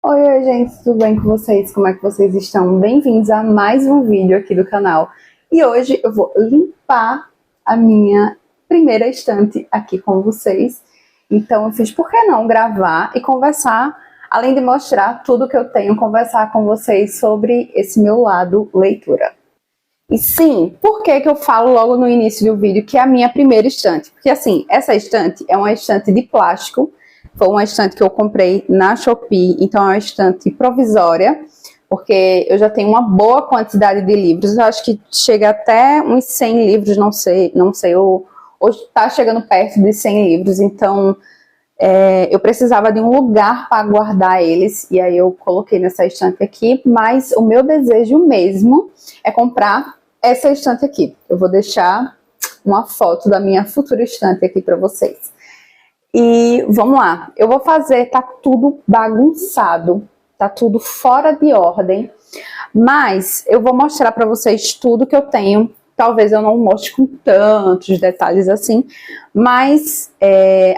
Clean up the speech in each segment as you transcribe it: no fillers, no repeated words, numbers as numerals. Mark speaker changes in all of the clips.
Speaker 1: Oi, gente, tudo bem com vocês? Como é que vocês estão? Bem-vindos a mais um vídeo aqui do canal. E hoje eu vou limpar a minha primeira estante aqui com vocês. Então eu fiz por que não gravar e conversar, além de mostrar tudo que eu tenho, conversar com vocês sobre esse meu lado leitura. E sim, por que eu falo logo no início do vídeo que é a minha primeira estante? Porque assim, essa estante é uma estante de plástico. Foi uma estante que eu comprei na Shopee, então é uma estante provisória, porque eu já tenho uma boa quantidade de livros. Eu acho que chega até uns 100 livros, não sei, hoje está chegando perto de 100 livros, então eu precisava de um lugar para guardar eles, e aí eu coloquei nessa estante aqui, mas o meu desejo mesmo é comprar essa estante aqui. Eu vou deixar uma foto da minha futura estante aqui para vocês. E vamos lá, eu vou fazer, tá tudo bagunçado, tá tudo fora de ordem, mas eu vou mostrar para vocês tudo que eu tenho. Talvez eu não mostre com tantos detalhes assim, mas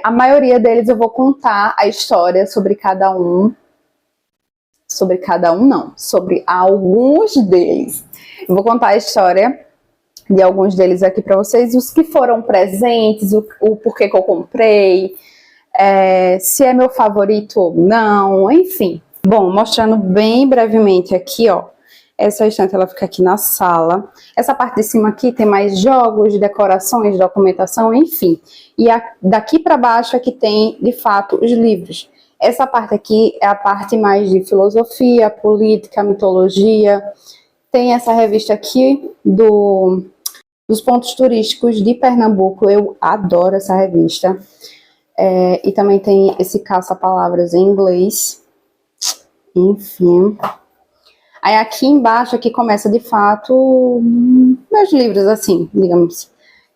Speaker 1: a maioria deles eu vou contar a história sobre cada um. Sobre alguns deles. Eu vou contar a história de alguns deles aqui para vocês, os que foram presentes, o porquê que eu comprei, se é meu favorito ou não, enfim. Bom, mostrando bem brevemente aqui, ó, essa estante ela fica aqui na sala. Essa parte de cima aqui tem mais jogos, decorações, documentação, enfim. E daqui para baixo aqui tem, de fato, os livros. Essa parte aqui é a parte mais de filosofia, política, mitologia. Tem essa revista aqui dos pontos turísticos de Pernambuco. Eu adoro essa revista. E também tem esse caça-palavras em inglês. Enfim. Aí aqui embaixo, aqui começa de fato meus livros, assim, digamos.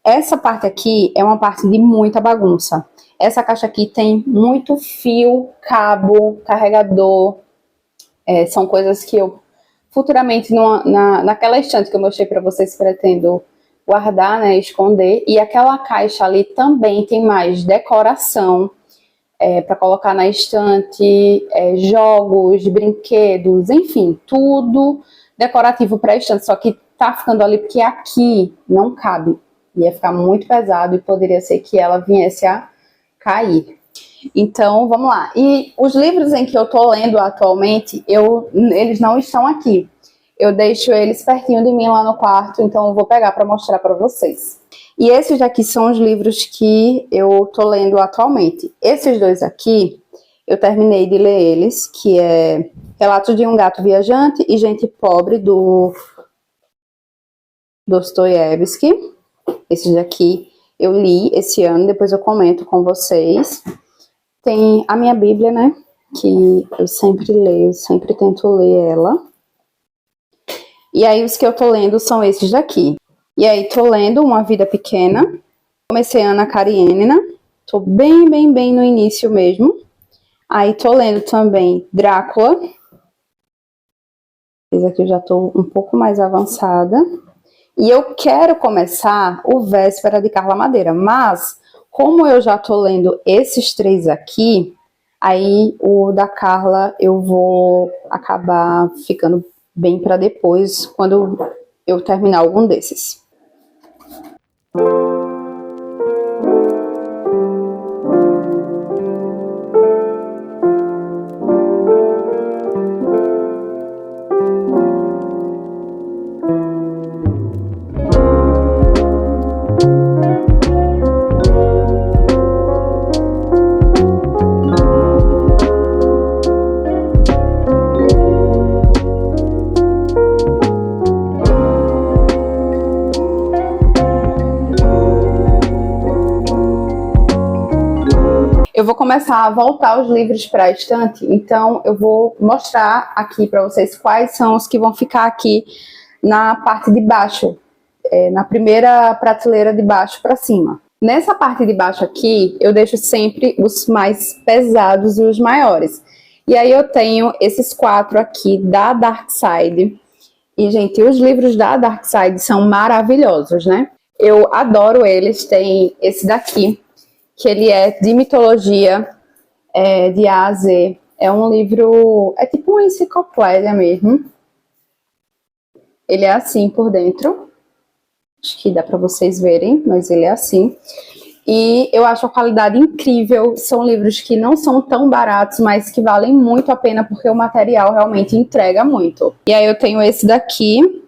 Speaker 1: Essa parte aqui é uma parte de muita bagunça. Essa caixa aqui tem muito fio, cabo, carregador. São coisas que eu futuramente, naquela estante que eu mostrei para vocês, pretendo guardar, né, esconder. E aquela caixa ali também tem mais decoração para colocar na estante, jogos, brinquedos, enfim, tudo decorativo para a estante. Só que tá ficando ali porque aqui não cabe. Ia ficar muito pesado e poderia ser que ela viesse a cair. Então, vamos lá. E os livros em que eu tô lendo atualmente, eles não estão aqui. Eu deixo eles pertinho de mim lá no quarto, então eu vou pegar para mostrar para vocês. E esses daqui são os livros que eu tô lendo atualmente. Esses dois aqui, eu terminei de ler eles, que é Relatos de um Gato Viajante e Gente Pobre, do Dostoiévski. Esses daqui eu li esse ano, depois eu comento com vocês. Tem a minha Bíblia, né, que eu sempre leio, sempre tento ler ela. E aí os que eu tô lendo são esses daqui. E aí tô lendo Uma Vida Pequena. Comecei Ana Karenina. Tô bem no início mesmo. Aí tô lendo também Drácula. Esse aqui eu já tô um pouco mais avançada. E eu quero começar o Véspera de Carla Madeira. Mas, como eu já tô lendo esses três aqui, aí o da Carla eu vou acabar ficando bem para depois, quando eu terminar algum desses. Eu vou começar a voltar os livros para a estante, então eu vou mostrar aqui para vocês quais são os que vão ficar aqui na parte de baixo, na primeira prateleira de baixo para cima. Nessa parte de baixo aqui, eu deixo sempre os mais pesados e os maiores. E aí eu tenho esses 4 aqui da Dark Side. E, gente, os livros da Dark Side são maravilhosos, né? Eu adoro eles. Tem esse daqui, que ele é de mitologia, de A a Z. É um livro, é tipo uma enciclopédia mesmo. Ele é assim por dentro. Acho que dá para vocês verem, mas ele é assim. E eu acho a qualidade incrível. São livros que não são tão baratos, mas que valem muito a pena porque o material realmente entrega muito. E aí eu tenho esse daqui,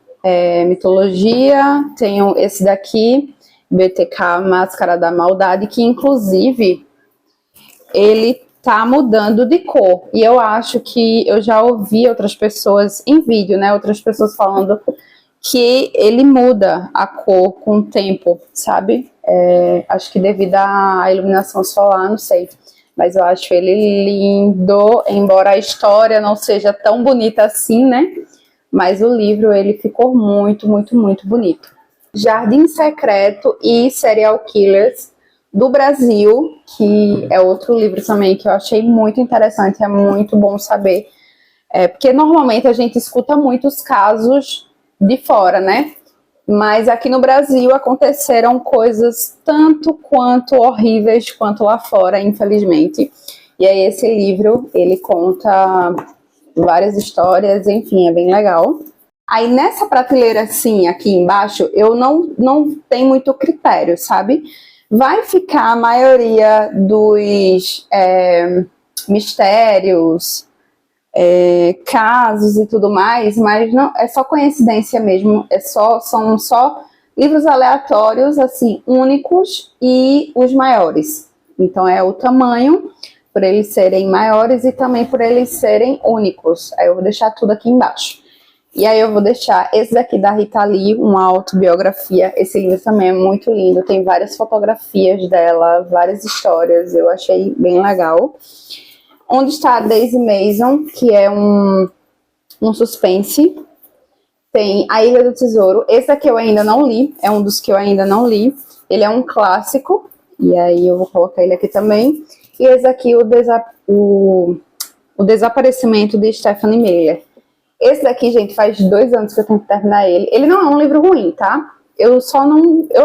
Speaker 1: Mitologia. Tenho esse daqui, BTK, Máscara da Maldade, que inclusive ele tá mudando de cor. E eu acho que eu já ouvi outras pessoas em vídeo, né? Outras pessoas falando que ele muda a cor com o tempo, sabe? Acho que devido à iluminação solar, não sei. Mas eu acho ele lindo, embora a história não seja tão bonita assim, né? Mas o livro, ele ficou muito, muito, muito bonito. Jardim Secreto e Serial Killers do Brasil, que é outro livro também que eu achei muito interessante, é muito bom saber. Porque normalmente a gente escuta muitos casos de fora, né? Mas aqui no Brasil aconteceram coisas tanto quanto horríveis quanto lá fora, infelizmente. E aí esse livro, ele conta várias histórias, enfim, é bem legal. Aí nessa prateleira assim, aqui embaixo, eu não tenho muito critério, sabe? Vai ficar a maioria dos mistérios, casos e tudo mais, mas não é só coincidência mesmo, são só livros aleatórios, assim, únicos e os maiores. Então é o tamanho, por eles serem maiores e também por eles serem únicos. Aí eu vou deixar tudo aqui embaixo. E aí eu vou deixar esse daqui da Rita Lee, uma autobiografia. Esse livro também é muito lindo, tem várias fotografias dela, várias histórias, eu achei bem legal. Onde está a Daisy Mason, que é um suspense. Tem A Ilha do Tesouro. Esse aqui eu ainda não li, é um dos que eu ainda não li. Ele é um clássico, e aí eu vou colocar ele aqui também. E esse aqui, o Desaparecimento de Stephanie Meyer. Esse daqui, gente, faz 2 anos que eu tenho que terminar ele. Ele não é um livro ruim, tá? Eu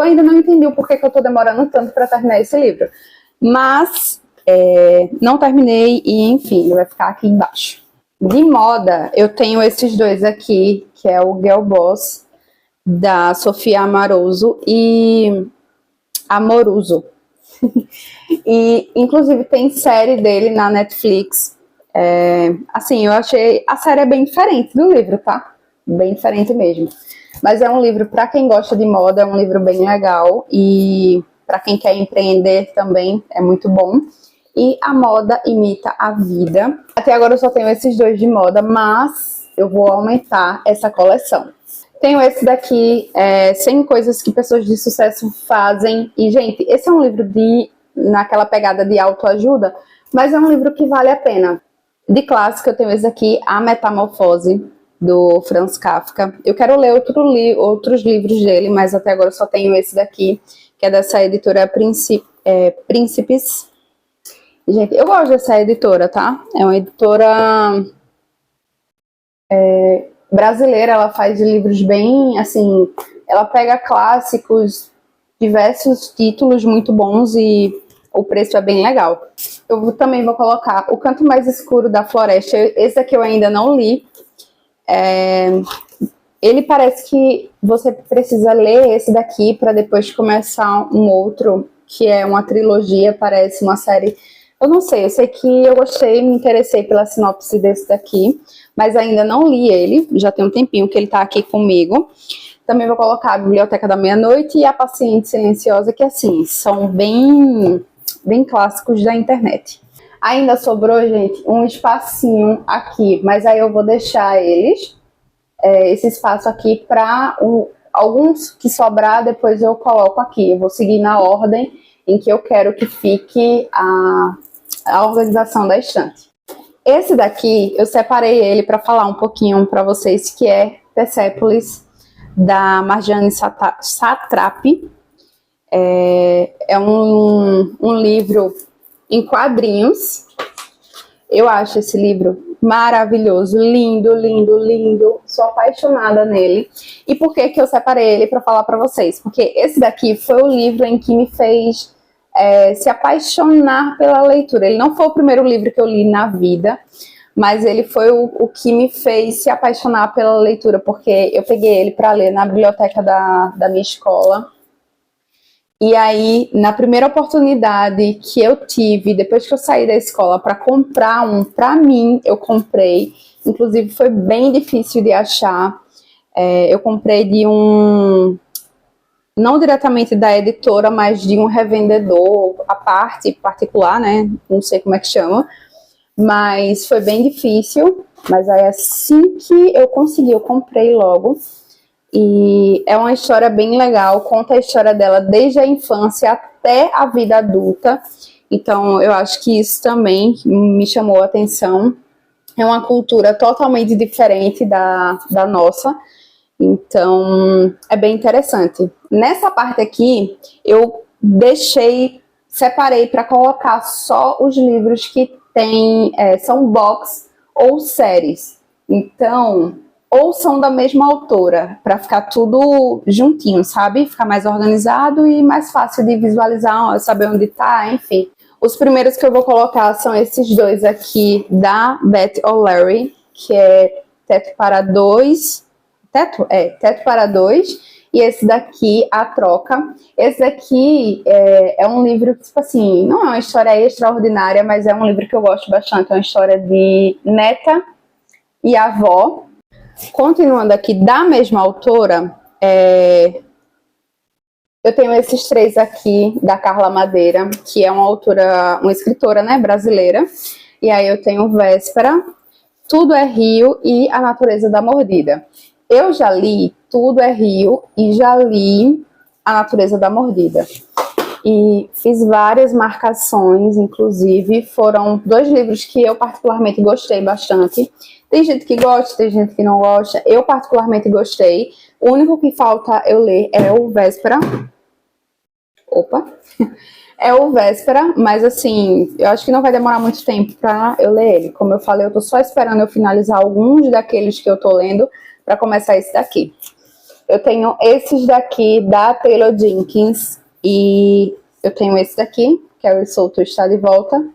Speaker 1: ainda não entendi o porquê que eu tô demorando tanto para terminar esse livro. Mas não terminei e, enfim, ele vai ficar aqui embaixo. De moda, eu tenho esses dois aqui, que é o Girl Boss, da Sofia Amoruso e Amoruso. E, inclusive, tem série dele na Netflix. Assim, eu achei... A série é bem diferente do livro, tá? Bem diferente mesmo. Mas é um livro, para quem gosta de moda, é um livro bem legal. E para quem quer empreender também, é muito bom. E A Moda Imita a Vida. Até agora eu só tenho esses dois de moda, mas eu vou aumentar essa coleção. Tenho esse daqui, 100 Coisas que Pessoas de Sucesso Fazem. E, gente, esse é um livro naquela pegada de autoajuda, mas é um livro que vale a pena. De clássico, eu tenho esse aqui, A Metamorfose, do Franz Kafka. Eu quero ler outros livros dele, mas até agora eu só tenho esse daqui, que é dessa editora Príncipes. Gente, eu gosto dessa editora, tá? É uma editora brasileira, ela faz livros bem, assim, ela pega clássicos, diversos títulos muito bons e o preço é bem legal. Eu também vou colocar O Canto Mais Escuro da Floresta. Esse aqui eu ainda não li. Ele parece que você precisa ler esse daqui para depois começar um outro, que é uma trilogia, parece uma série. Eu não sei, eu sei que eu gostei, me interessei pela sinopse desse daqui, mas ainda não li ele, já tem um tempinho que ele tá aqui comigo. Também vou colocar A Biblioteca da Meia-Noite e A Paciente Silenciosa, que assim, são bem clássicos da internet. Ainda sobrou, gente, um espacinho aqui, mas aí eu vou deixar esse espaço aqui para alguns que sobrar, depois eu coloco aqui. Eu vou seguir na ordem em que eu quero que fique a organização da estante. Esse daqui, eu separei ele para falar um pouquinho para vocês, que é Persepolis, da Marjane Satrapi. É um livro em quadrinhos. Eu acho esse livro maravilhoso, lindo, lindo, lindo. Sou apaixonada nele. E por que eu separei ele para falar para vocês? Porque esse daqui foi o livro em que me fez se apaixonar pela leitura. Ele não foi o primeiro livro que eu li na vida, mas ele foi o que me fez se apaixonar pela leitura, porque eu peguei ele para ler na biblioteca da minha escola. E aí, na primeira oportunidade que eu tive, depois que eu saí da escola, para comprar um para mim, eu comprei. Inclusive, foi bem difícil de achar. Eu comprei de não diretamente da editora, mas de um revendedor, a parte particular, né? Não sei como é que chama. Mas foi bem difícil. Mas aí, assim que eu consegui, eu comprei logo. E é uma história bem legal, conta a história dela desde a infância até a vida adulta. Então, eu acho que isso também me chamou a atenção. É uma cultura totalmente diferente da nossa. Então, é bem interessante. Nessa parte aqui, eu separei para colocar só os livros que são box ou séries. Então, ou são da mesma autora, para ficar tudo juntinho, sabe? Ficar mais organizado e mais fácil de visualizar, saber onde tá, enfim. Os primeiros que eu vou colocar são esses dois aqui da Beth O'Leary, que é Teto para Dois, e esse daqui, A Troca. Esse daqui é um livro que, tipo assim, não é uma história extraordinária, mas é um livro que eu gosto bastante. É uma história de neta e avó. Continuando aqui, da mesma autora, eu tenho esses três aqui, da Carla Madeira, que é uma escritora, né, brasileira. E aí eu tenho Véspera, Tudo é Rio e A Natureza da Mordida. Eu já li Tudo é Rio e já li A Natureza da Mordida. E fiz várias marcações, inclusive foram 2 livros que eu particularmente gostei bastante. Tem gente que gosta, tem gente que não gosta. Eu particularmente gostei. O único que falta eu ler é o Véspera. É o Véspera, mas assim, eu acho que não vai demorar muito tempo pra eu ler ele. Como eu falei, eu tô só esperando eu finalizar alguns daqueles que eu tô lendo pra começar esse daqui. Eu tenho esses daqui da Taylor Jenkins e eu tenho esse daqui, Carrie Souto Está de Volta.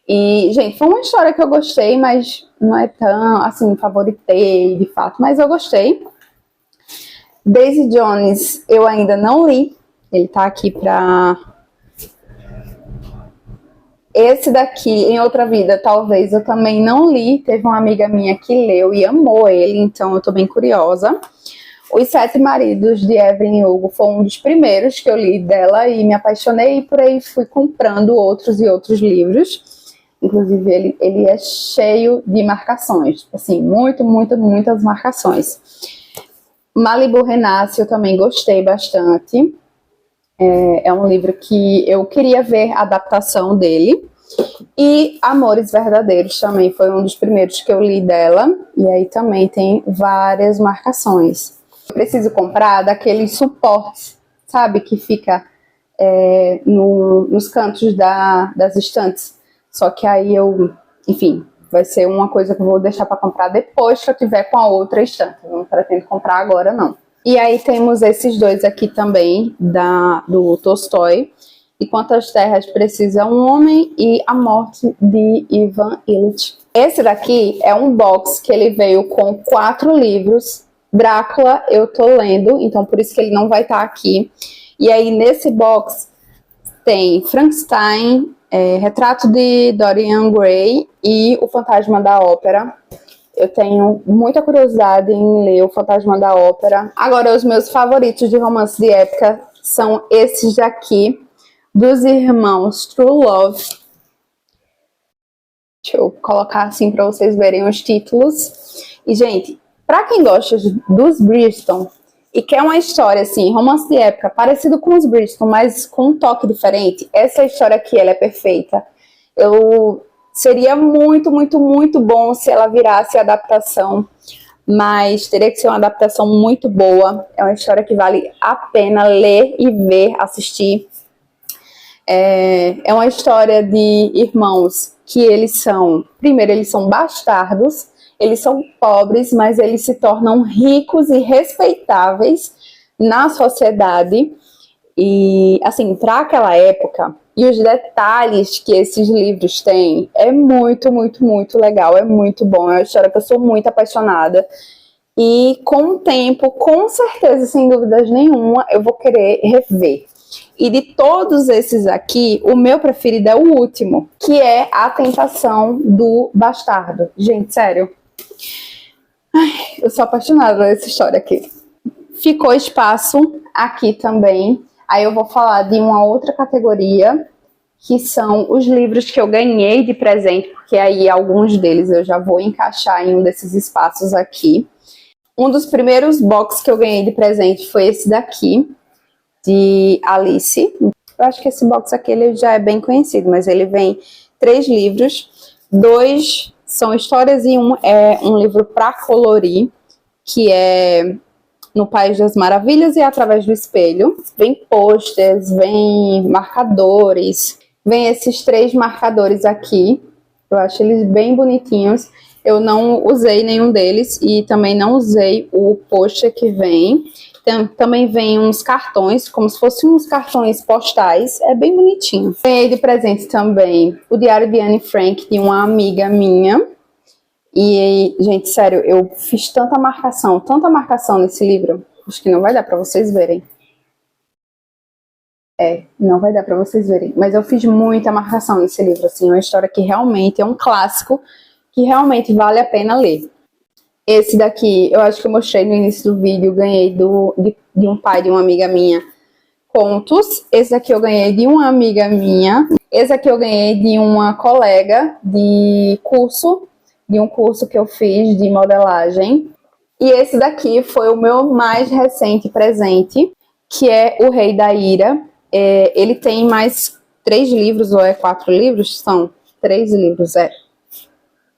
Speaker 1: E, gente, foi uma história que eu gostei, mas não é tão, assim, favoritei, de fato, mas eu gostei. Daisy Jones, eu ainda não li. Ele tá aqui pra... Esse daqui, Em Outra Vida, talvez eu também não li. Teve uma amiga minha que leu e amou ele, então eu tô bem curiosa. Os Sete Maridos, de Evelyn Hugo, foi um dos primeiros que eu li dela e me apaixonei, e por aí fui comprando outros e outros livros. Inclusive, ele é cheio de marcações, assim, muitas marcações. Malibu Renasce, eu também gostei bastante. É um livro que eu queria ver a adaptação dele. E Amores Verdadeiros também foi um dos primeiros que eu li dela. E aí também tem várias marcações. Eu preciso comprar daqueles suportes, sabe? Que fica nos cantos das estantes. Só que aí enfim, vai ser uma coisa que eu vou deixar para comprar depois que eu tiver com a outra estante. Eu não pretendo comprar agora, não. E aí temos esses dois aqui também, do Tolstói. E Quantas Terras Precisa um Homem e A Morte de Ivan Illich. Esse daqui é um box que ele veio com 4 livros. Drácula eu tô lendo, então por isso que ele não vai estar aqui. E aí nesse box tem Frankenstein, Retrato de Dorian Gray e O Fantasma da Ópera. Eu tenho muita curiosidade em ler O Fantasma da Ópera. Agora, os meus favoritos de romance de época são esses daqui, dos irmãos True Love. Deixa eu colocar assim para vocês verem os títulos. E, gente, para quem gosta dos Bridgerton e quer uma história assim, romance de época, parecido com os Bridgerton, mas com um toque diferente, essa história aqui, ela é perfeita. Seria muito bom se ela virasse adaptação, mas teria que ser uma adaptação muito boa. É uma história que vale a pena ler e ver, assistir. É uma história de irmãos que primeiro, eles são bastardos, eles são pobres, mas eles se tornam ricos e respeitáveis na sociedade. E, assim, para aquela época, E os detalhes que esses livros têm é muito, muito, muito legal, é muito bom. É uma história que eu sou muito apaixonada. E com o tempo, com certeza, sem dúvidas nenhuma, eu vou querer rever. E de todos esses aqui, o meu preferido é o último, que é A Tentação do Bastardo. Gente, sério. Ai, eu sou apaixonada nessa história aqui. Ficou espaço aqui também. Aí eu vou falar de uma outra categoria, que são os livros que eu ganhei de presente, porque aí alguns deles eu já vou encaixar em um desses espaços aqui. Um dos primeiros box que eu ganhei de presente foi esse daqui, de Alice. Eu acho que esse box aqui ele já é bem conhecido, mas ele vem 3 livros, 2 são histórias e um é um livro para colorir, que é No País das Maravilhas e Através do Espelho. Vem posters, vem marcadores, vem esses 3 marcadores aqui, eu acho eles bem bonitinhos. Eu não usei nenhum deles e também não usei o pôster que vem. Também vem uns cartões, como se fossem uns cartões postais. É bem bonitinho. Ganhei de presente também o Diário de Anne Frank, de uma amiga minha. E, gente, sério, eu fiz tanta marcação nesse livro. Acho que não vai dar pra vocês verem. Não vai dar pra vocês verem. Mas eu fiz muita marcação nesse livro, assim. Uma história que realmente é um clássico, que realmente vale a pena ler. Esse daqui, eu acho que eu mostrei no início do vídeo, ganhei de um pai de uma amiga minha, contos. Esse daqui eu ganhei de uma amiga minha. Esse aqui eu ganhei de uma colega de um curso que eu fiz de modelagem. E esse daqui foi o meu mais recente presente, que é O Rei da Ira. Ele tem mais 3 livros, ou é 4 livros? São 3 livros,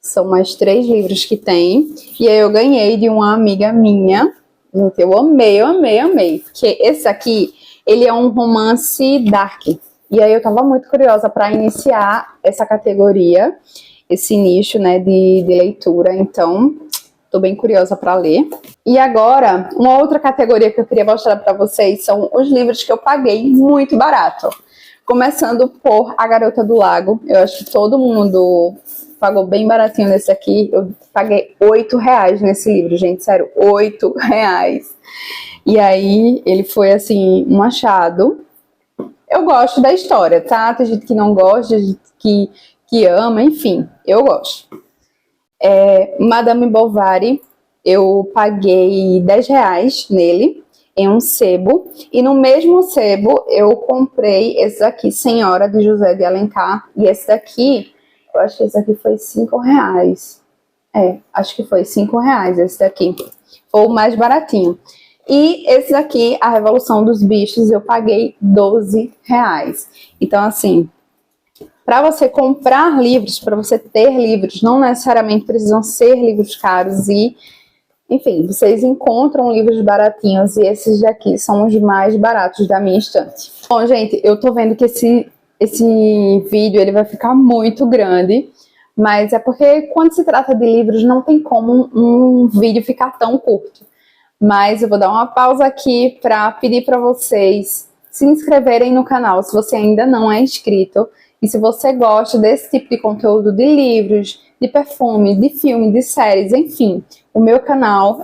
Speaker 1: São mais 3 livros que tem. E aí eu ganhei de uma amiga minha. Gente, eu amei, amei, amei. Porque esse aqui, ele é um romance dark. E aí eu tava muito curiosa para iniciar essa categoria, esse nicho, né, de leitura. Então, tô bem curiosa para ler. E agora, uma outra categoria que eu queria mostrar para vocês são os livros que eu paguei muito barato. Começando por A Garota do Lago. Eu acho que todo mundo pagou bem baratinho nesse aqui. Eu paguei R$8 nesse livro, gente, sério, R$8. E aí, ele foi, assim, um achado. Eu gosto da história, tá? Tem gente que não gosta, tem gente que ama, enfim, eu gosto. Madame Bovary, eu paguei R$10 nele, em um sebo. E no mesmo sebo, eu comprei esse daqui, Senhora, de José de Alencar. E esse daqui... eu acho que esse aqui foi R$5. Acho que foi R$5 esse daqui. Foi o mais baratinho. E esse daqui, A Revolução dos Bichos, eu paguei R$12. Então, assim, para você comprar livros, para você ter livros, não necessariamente precisam ser livros caros. E, enfim, vocês encontram livros baratinhos e esses daqui são os mais baratos da minha estante. Bom, gente, eu tô vendo que esse vídeo ele vai ficar muito grande, mas é porque quando se trata de livros não tem como um vídeo ficar tão curto. Mas eu vou dar uma pausa aqui para pedir para vocês se inscreverem no canal se você ainda não é inscrito. E se você gosta desse tipo de conteúdo de livros, de perfume, de filme, de séries, enfim, o meu canal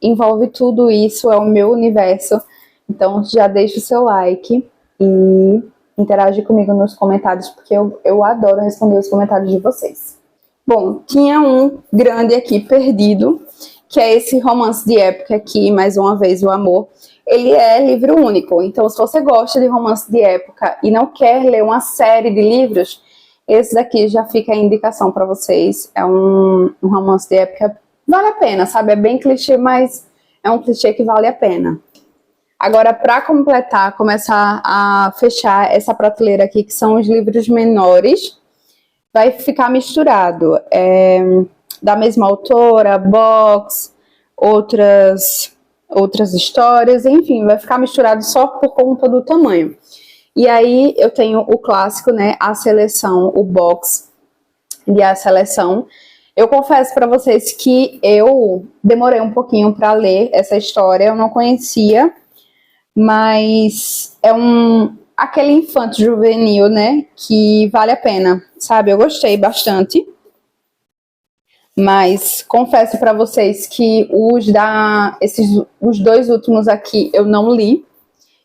Speaker 1: envolve tudo isso, é o meu universo. Então já deixa o seu like e interage comigo nos comentários, porque eu adoro responder os comentários de vocês. Bom, tinha um grande aqui perdido, que é esse romance de época aqui, Mais Uma Vez o Amor. Ele é livro único, então se você gosta de romance de época e não quer ler uma série de livros, esse daqui já fica a indicação para vocês. É um romance de época, vale a pena, sabe? É bem clichê, mas é um clichê que vale a pena. Agora, para completar, começar a fechar essa prateleira aqui, que são os livros menores, vai ficar misturado. Da mesma autora, box, outras histórias, enfim, vai ficar misturado só por conta do tamanho. E aí eu tenho o clássico, né, A Seleção, o box de A Seleção. Eu confesso para vocês que eu demorei um pouquinho para ler essa história, eu não conhecia, mas aquele infanto juvenil, né? Que vale a pena, sabe? Eu gostei bastante. Mas confesso para vocês que os dois últimos aqui eu não li.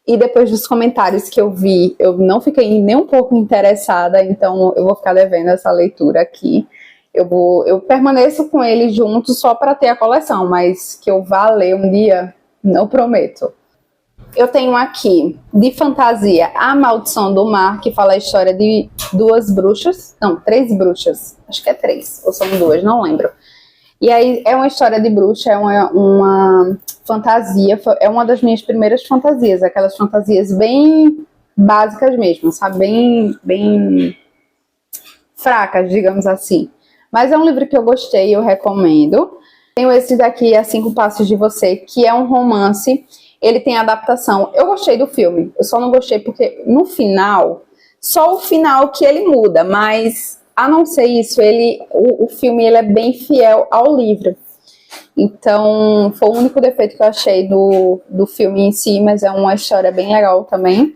Speaker 1: E depois dos comentários que eu vi, eu não fiquei nem um pouco interessada, então eu vou ficar devendo essa leitura aqui. Eu permaneço com ele junto só para ter a coleção, mas que eu vá ler um dia, não prometo. Eu tenho aqui, de fantasia, A Maldição do Mar, que fala a história de duas bruxas, não, 3 bruxas, acho que é 3, ou são 2, não lembro. E aí é uma história de bruxa, é uma fantasia, é uma das minhas primeiras fantasias, aquelas fantasias bem básicas mesmo, sabe? Bem fracas, digamos assim. Mas é um livro que eu gostei, eu recomendo. Tenho esse daqui, A 5 Passos de Você, que é um romance. Ele tem adaptação. Eu gostei do filme, eu só não gostei porque no final, só o final que ele muda, mas a não ser isso, o filme ele é bem fiel ao livro. Então, foi o único defeito que eu achei do filme em si, mas é uma história bem legal também.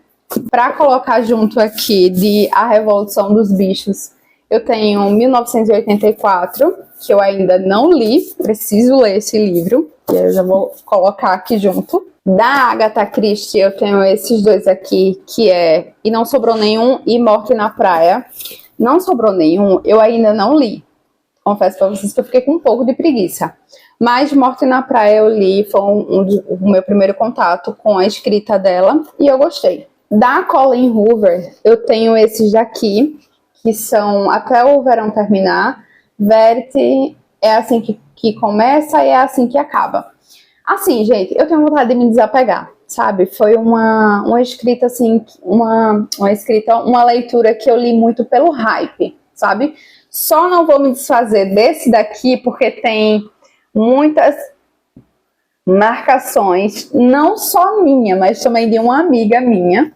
Speaker 1: Para colocar junto aqui de A Revolução dos Bichos, eu tenho 1984, que eu ainda não li, preciso ler esse livro, que eu já vou colocar aqui junto. Da Agatha Christie, eu tenho esses dois aqui, que é E Não Sobrou Nenhum e Morte na Praia. Não sobrou nenhum, eu ainda não li. Confesso para vocês que eu fiquei com um pouco de preguiça. Mas Morte na Praia eu li, foi o meu primeiro contato com a escrita dela e eu gostei. Da Colleen Hoover, eu tenho esses daqui, que são Até o Verão Terminar, Verity, É Assim que Começa e É Assim que Acaba. Assim, gente, eu tenho vontade de me desapegar, sabe? Foi uma escrita, assim, uma leitura que eu li muito pelo hype, sabe? Só não vou me desfazer desse daqui porque tem muitas marcações, não só minha, mas também de uma amiga minha.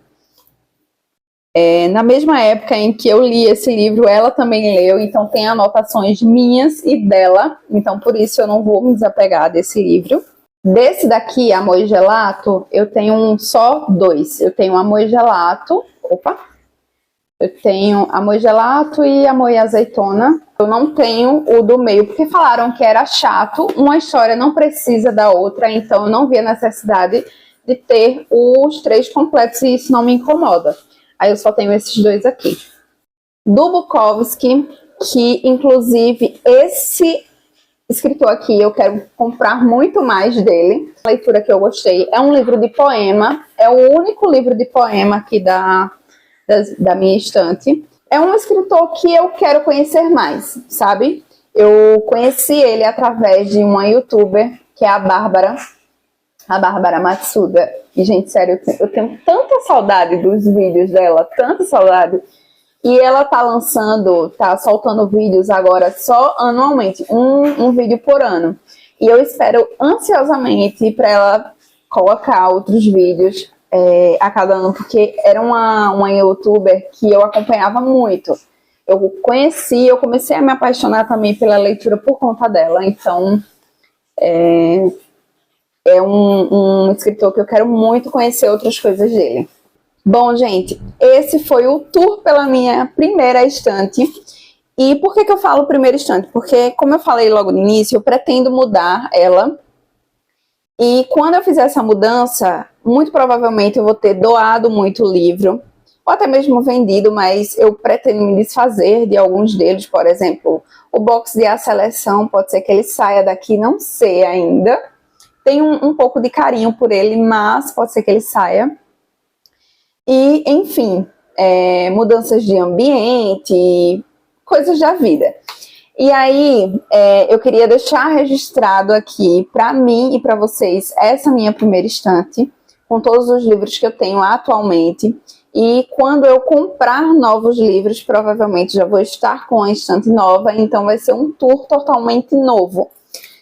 Speaker 1: Na mesma época em que eu li esse livro, ela também leu, então tem anotações minhas e dela, então por isso eu não vou me desapegar desse livro. Desse daqui, Amor e Gelato, eu tenho só 2. Eu tenho Amor e Gelato, eu tenho Amor e Gelato e Amor e Azeitona. Eu não tenho o do meio, porque falaram que era chato, uma história não precisa da outra, então eu não vi a necessidade de ter os 3 completos e isso não me incomoda. Aí eu só tenho esses 2 aqui. Do Bukowski, que inclusive esse escritor aqui, eu quero comprar muito mais dele. A leitura que eu gostei é um livro de poema, é o único livro de poema aqui da minha estante. É um escritor que eu quero conhecer mais, sabe? Eu conheci ele através de uma youtuber, que é a Bárbara Matsuda. E, gente, sério, eu tenho tanta saudade dos vídeos dela, tanta saudade. E ela tá soltando vídeos agora só anualmente, um vídeo por ano. E eu espero ansiosamente para ela colocar outros vídeos a cada ano, porque era uma youtuber que eu acompanhava muito. Eu comecei a me apaixonar também pela leitura por conta dela, então é um escritor que eu quero muito conhecer outras coisas dele. Bom, gente, esse foi o tour pela minha primeira estante. E por que eu falo primeira estante? Porque, como eu falei logo no início, eu pretendo mudar ela. E quando eu fizer essa mudança, muito provavelmente eu vou ter doado muito livro, ou até mesmo vendido, mas eu pretendo me desfazer de alguns deles. Por exemplo, o box de A Seleção, pode ser que ele saia daqui, não sei ainda. Tenho um pouco de carinho por ele, mas pode ser que ele saia. E, enfim, mudanças de ambiente, coisas da vida. E aí, eu queria deixar registrado aqui para mim e para vocês essa minha primeira estante, com todos os livros que eu tenho atualmente. E quando eu comprar novos livros, provavelmente já vou estar com a estante nova, então vai ser um tour totalmente novo.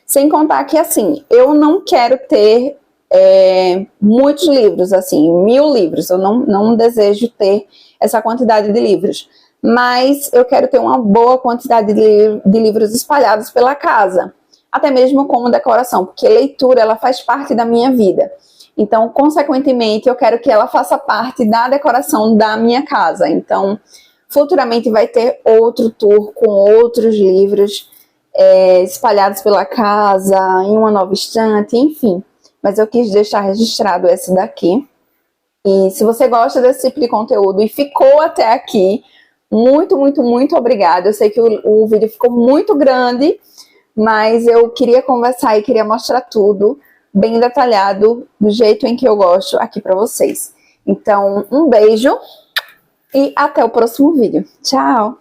Speaker 1: Sem contar que, assim, eu não quero ter muitos livros, assim, 1000 livros. Eu não desejo ter essa quantidade de livros. Mas eu quero ter uma boa quantidade de livros espalhados pela casa. Até mesmo como decoração, porque leitura, ela faz parte da minha vida. Então, consequentemente, eu quero que ela faça parte da decoração da minha casa. Então, futuramente vai ter outro tour com outros livros espalhados pela casa, em uma nova estante, enfim. Mas eu quis deixar registrado esse daqui. E se você gosta desse tipo de conteúdo e ficou até aqui, muito, muito, muito obrigada. Eu sei que o vídeo ficou muito grande, mas eu queria conversar e queria mostrar tudo bem detalhado, do jeito em que eu gosto aqui para vocês. Então, um beijo e até o próximo vídeo. Tchau!